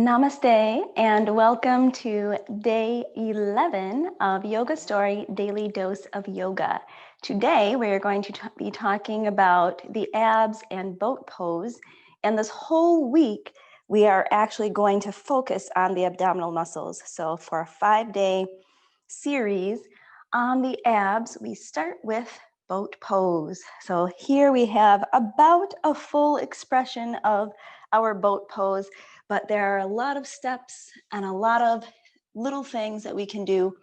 Namaste and welcome to day 11 of Yoga Story Daily Dose of Yoga. Today we're going to be talking about the abs and boat pose, and this whole week we are actually going to focus on the abdominal muscles. So for a 5-day series on the abs, we start with boat pose. So here we have about a full expression of our boat pose, but there are a lot of steps and a lot of little things that we can do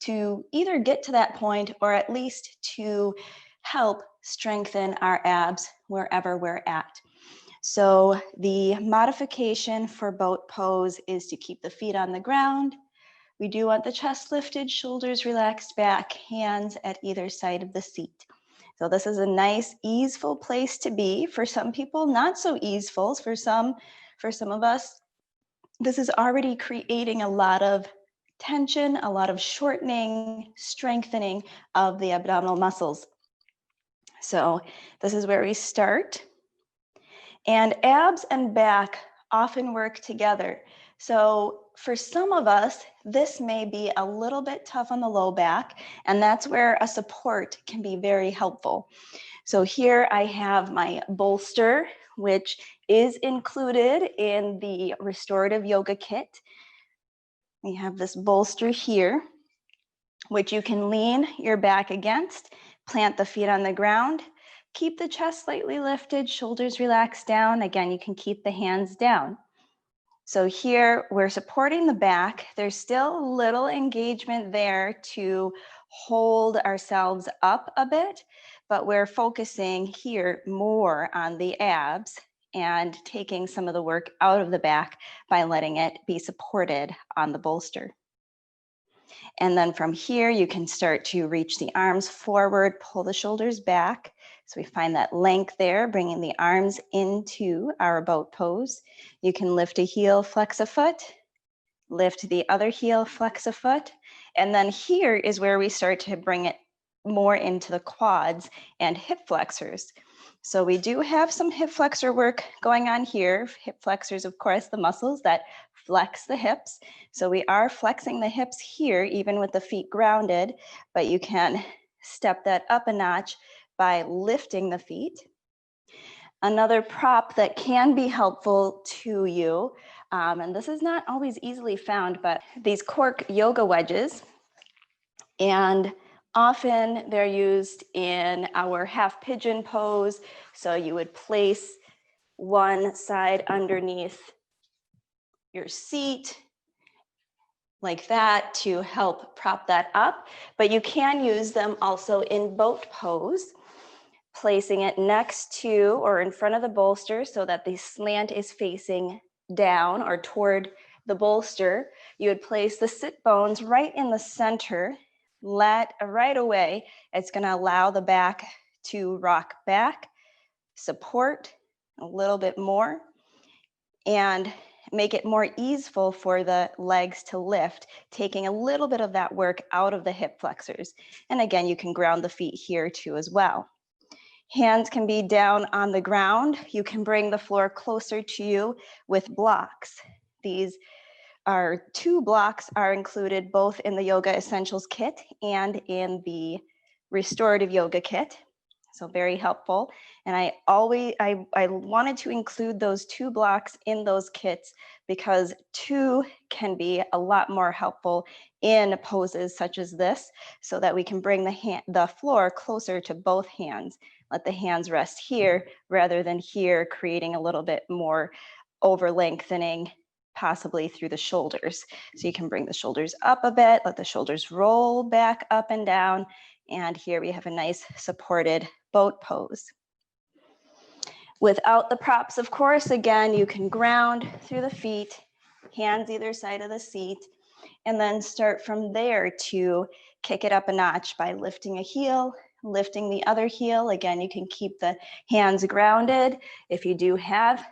to either get to that point or at least to help strengthen our abs wherever we're at. So the modification for boat pose is to keep the feet on the ground. We do want the chest lifted, shoulders relaxed back, hands at either side of the seat. So this is a nice, easeful place to be. For some people, not so easeful. For some of us, this is already creating a lot of tension, a lot of shortening, strengthening of the abdominal muscles. So this is where we start. And abs and back often work together. So for some of us, this may be a little bit tough on the low back, and that's where a support can be very helpful. So here I have my bolster, which is included in the restorative yoga kit. We have this bolster here, which you can lean your back against, plant the feet on the ground, keep the chest slightly lifted, shoulders relaxed down. Again, you can keep the hands down. So here we're supporting the back. There's still a little engagement there to hold ourselves up a bit, but we're focusing here more on the abs and taking some of the work out of the back by letting it be supported on the bolster. And then from here, you can start to reach the arms forward, pull the shoulders back. So we find that length there, bringing the arms into our boat pose. You can lift a heel, flex a foot, lift the other heel, flex a foot. And then here is where we start to bring it more into the quads and hip flexors. So we do have some hip flexor work going on here. Hip flexors, of course, the muscles that flex the hips. So we are flexing the hips here, even with the feet grounded, but you can step that up a notch by lifting the feet. Another prop that can be helpful to you, and this is not always easily found, but these cork yoga wedges, and often they're used in our half pigeon pose. So you would place one side underneath your seat like that to help prop that up, but you can use them also in boat pose, placing it next to or in front of the bolster so that the slant is facing down or toward the bolster. You would place the sit bones right in the center. Right away, it's going to allow the back to rock back, support a little bit more, and make it more easeful for the legs to lift, taking a little bit of that work out of the hip flexors. And again, you can ground the feet here too as well. Hands can be down on the ground. You can bring the floor closer to you with blocks. These are 2 blocks are included both in the Yoga Essentials kit and in the restorative yoga kit. So very helpful. And I wanted to include those 2 blocks in those kits because 2 can be a lot more helpful in poses such as this, so that we can bring the floor closer to both hands. Let the hands rest here rather than here, creating a little bit more over lengthening, possibly through the shoulders. So you can bring the shoulders up a bit, let the shoulders roll back up and down. And here we have a nice supported boat pose. Without the props, of course, again, you can ground through the feet, hands either side of the seat, and then start from there to kick it up a notch by lifting a heel, lifting the other heel. Again, you can keep the hands grounded. If you do have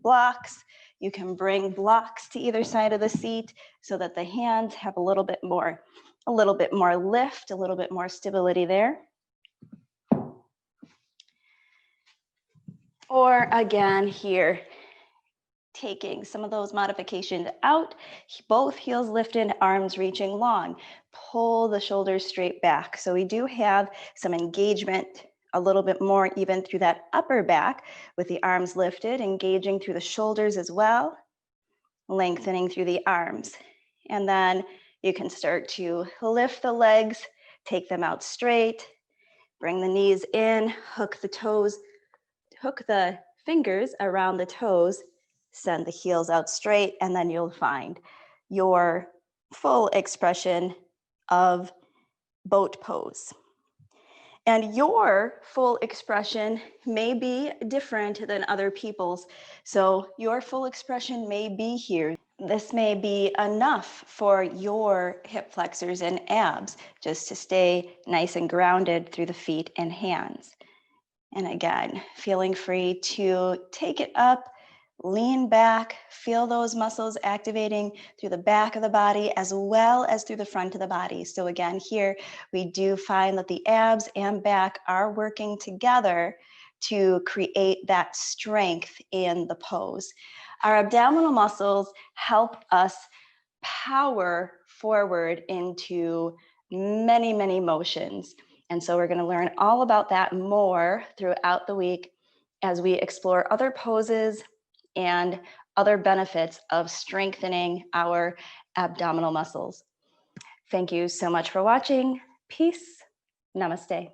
blocks, you can bring blocks to either side of the seat so that the hands have a little bit more lift, a little bit more stability there. Or again here, taking some of those modifications out, both heels lifted, arms reaching long. Pull the shoulders straight back. So we do have some engagement a little bit more even through that upper back with the arms lifted, engaging through the shoulders as well, lengthening through the arms. And then you can start to lift the legs, take them out straight, bring the knees in, hook the toes, hook the fingers around the toes, send the heels out straight, and then you'll find your full expression of boat pose. And your full expression may be different than other people's. So your full expression may be here. This may be enough for your hip flexors and abs, just to stay nice and grounded through the feet and hands. And again, feeling free to take it up, lean back, feel those muscles activating through the back of the body as well as through the front of the body. So again, here we do find that the abs and back are working together to create that strength in the pose. Our abdominal muscles help us power forward into many, many motions. And so we're going to learn all about that more throughout the week as we explore other poses and other benefits of strengthening our abdominal muscles. Thank you so much for watching. Peace. Namaste.